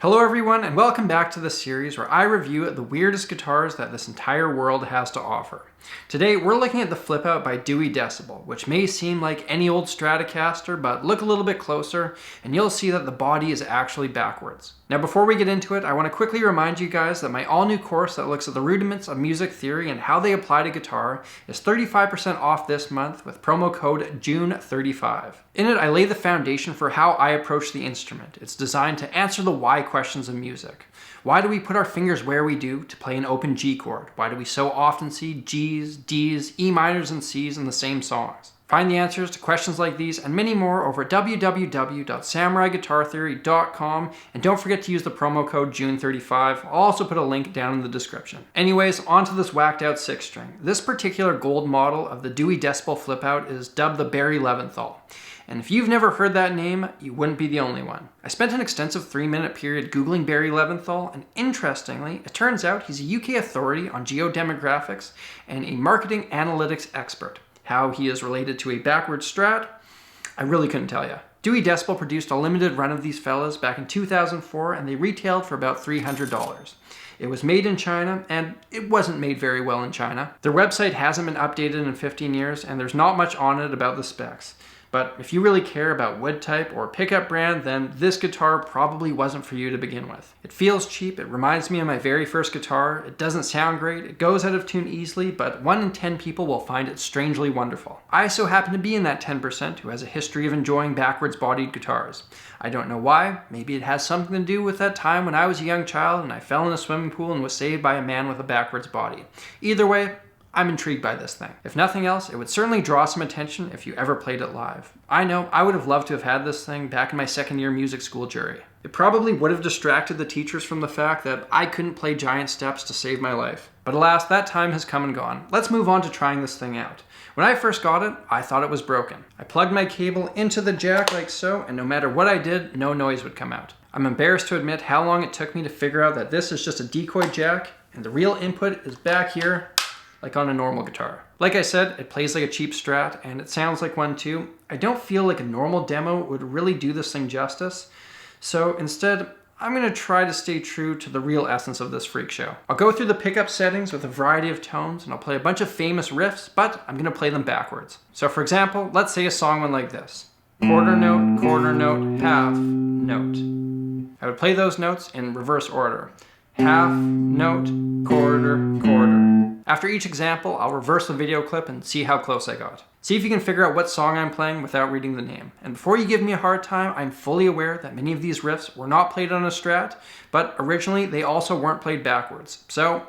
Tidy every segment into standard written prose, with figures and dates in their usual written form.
Hello everyone, and welcome back to the series where I review the weirdest guitars that this entire world has to offer. Today we're looking at the Flip Out by Dewey Decibel, which may seem like any old Stratocaster, but look a little bit closer and you'll see that the body is actually backwards. Now before we get into it, I want to quickly remind you guys that my all-new course that looks at the rudiments of music theory and how they apply to guitar is 35% off this month with promo code JUNE35. In it, I lay the foundation for how I approach the instrument. It's designed to answer the why questions of music. Why do we put our fingers where we do to play an open G chord? Why do we so often see G's, D's, E minors, and C's in the same songs? Find the answers to questions like these and many more over at www.samuraiguitartheory.com, and don't forget to use the promo code JUNE35. I'll also put a link down in the description. Anyways, onto this whacked out 6-string. This particular gold model of the Dewey Decibel Flip Out is dubbed the Barry Leventhal. And if you've never heard that name, you wouldn't be the only one. I spent an extensive 3-minute period Googling Barry Leventhal, and interestingly, it turns out he's a UK authority on geodemographics and a marketing analytics expert. How he is related to a backwards Strat, I really couldn't tell you. Dewey Decibel produced a limited run of these fellas back in 2004, and they retailed for about $300. It was made in China, and it wasn't made very well in China. Their website hasn't been updated in 15 years, and there's not much on it about the specs. But if you really care about wood type or pickup brand, then this guitar probably wasn't for you to begin with. It feels cheap, it reminds me of my very first guitar, it doesn't sound great, it goes out of tune easily, but 1 in 10 people will find it strangely wonderful. I so happen to be in that 10% who has a history of enjoying backwards bodied guitars. I don't know why, maybe it has something to do with that time when I was a young child and I fell in a swimming pool and was saved by a man with a backwards body. Either way, I'm intrigued by this thing. If nothing else, it would certainly draw some attention if you ever played it live. I know, I would have loved to have had this thing back in my second year music school jury. It probably would have distracted the teachers from the fact that I couldn't play giant steps to save my life. But alas, that time has come and gone. Let's move on to trying this thing out. When I first got it, I thought it was broken. I plugged my cable into the jack like so, and no matter what I did, no noise would come out. I'm embarrassed to admit how long it took me to figure out that this is just a decoy jack, and the real input is back here, like on a normal guitar. Like I said, it plays like a cheap Strat, and it sounds like one too. I don't feel like a normal demo would really do this thing justice, so instead, I'm going to try to stay true to the real essence of this freak show. I'll go through the pickup settings with a variety of tones, and I'll play a bunch of famous riffs, but I'm going to play them backwards. So for example, let's say a song went like this. Quarter note, half note. I would play those notes in reverse order. Half, note, quarter, quarter. After each example, I'll reverse the video clip and see how close I got. See if you can figure out what song I'm playing without reading the name. And before you give me a hard time, I'm fully aware that many of these riffs were not played on a Strat, but originally they also weren't played backwards. So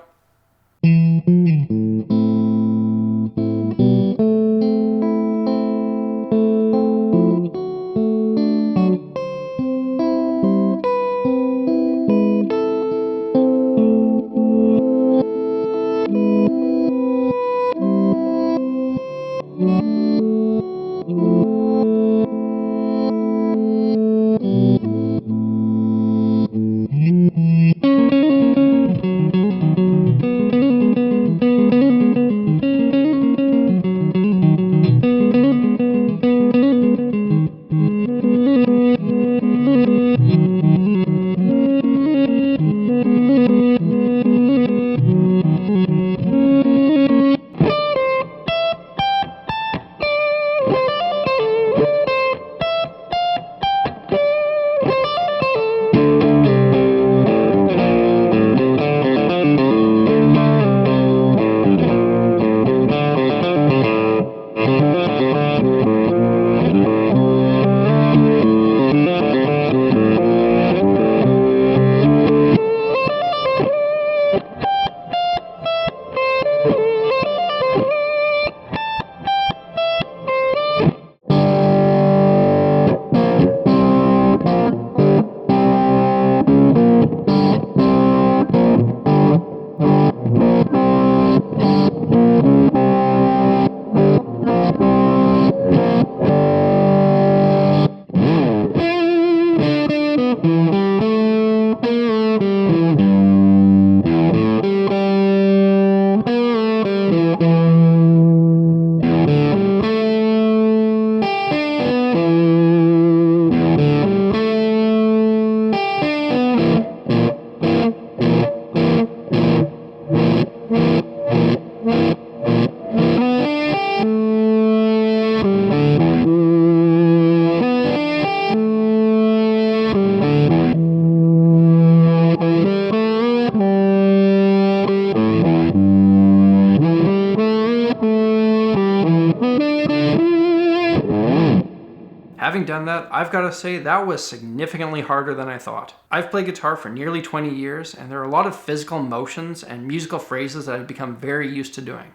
done that, I've got to say that was significantly harder than I thought. I've played guitar for nearly 20 years, and there are a lot of physical motions and musical phrases that I've become very used to doing.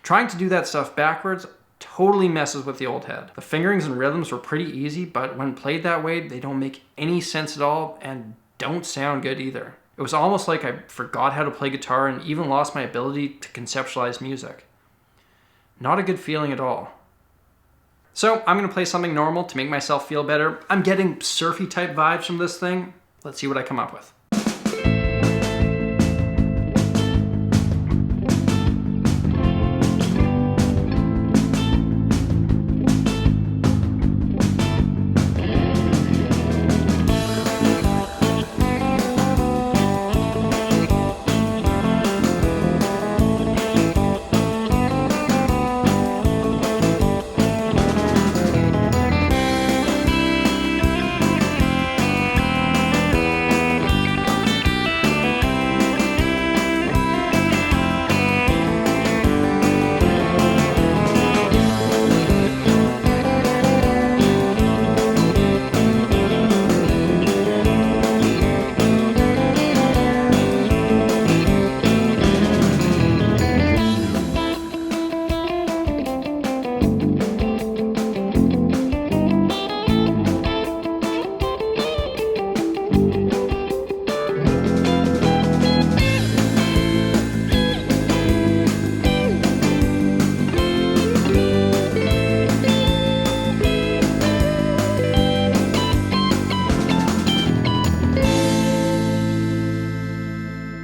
Trying to do that stuff backwards totally messes with the old head. The fingerings and rhythms were pretty easy, but when played that way, they don't make any sense at all and don't sound good either. It was almost like I forgot how to play guitar and even lost my ability to conceptualize music. Not a good feeling at all. So I'm going to play something normal to make myself feel better. I'm getting surfy type vibes from this thing. Let's see what I come up with.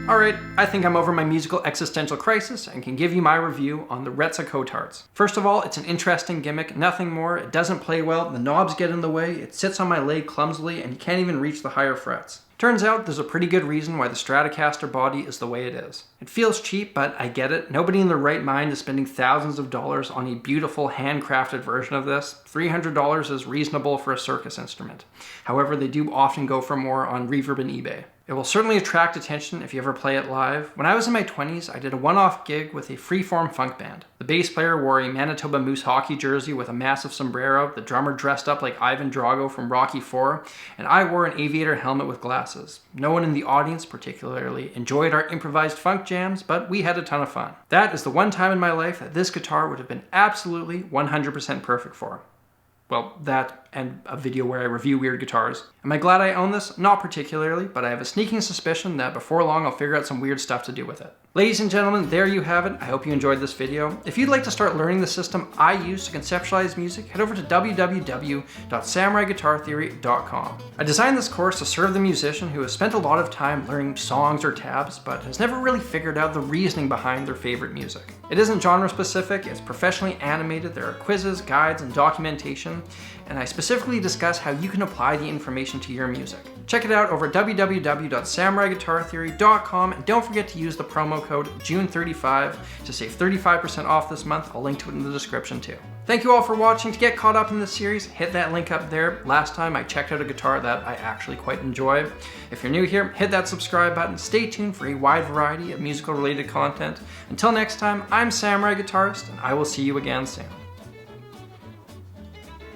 Alright, I think I'm over my musical existential crisis and can give you my review on the Retsa Cotards. First of all, it's an interesting gimmick, nothing more. It doesn't play well, the knobs get in the way, it sits on my leg clumsily, and you can't even reach the higher frets. Turns out there's a pretty good reason why the Stratocaster body is the way it is. It feels cheap, but I get it. Nobody in their right mind is spending thousands of dollars on a beautiful handcrafted version of this. $300 is reasonable for a circus instrument. However, they do often go for more on Reverb and eBay. It will certainly attract attention if you ever play it live. When I was in my 20s, I did a one-off gig with a freeform funk band. The bass player wore a Manitoba Moose hockey jersey with a massive sombrero, the drummer dressed up like Ivan Drago from Rocky IV, and I wore an aviator helmet with glasses. No one in the audience particularly enjoyed our improvised funk jams, but we had a ton of fun. That is the one time in my life that this guitar would have been absolutely 100% perfect for. Well, that and a video where I review weird guitars. Am I glad I own this? Not particularly, but I have a sneaking suspicion that before long I'll figure out some weird stuff to do with it. Ladies and gentlemen, there you have it. I hope you enjoyed this video. If you'd like to start learning the system I use to conceptualize music, head over to www.samuraiguitartheory.com. I designed this course to serve the musician who has spent a lot of time learning songs or tabs, but has never really figured out the reasoning behind their favorite music. It isn't genre specific, it's professionally animated, there are quizzes, guides, and documentation, and I specifically discuss how you can apply the information to your music. Check it out over at www.samuraiguitartheory.com, and don't forget to use the promo code June35 to save 35% off this month. I'll link to it in the description too. Thank you all for watching. To get caught up in this series, hit that link up there. Last time I checked out a guitar that I actually quite enjoy. If you're new here, hit that subscribe button. Stay tuned for a wide variety of musical related content. Until next time, I'm Samurai Guitarist, and I will see you again soon.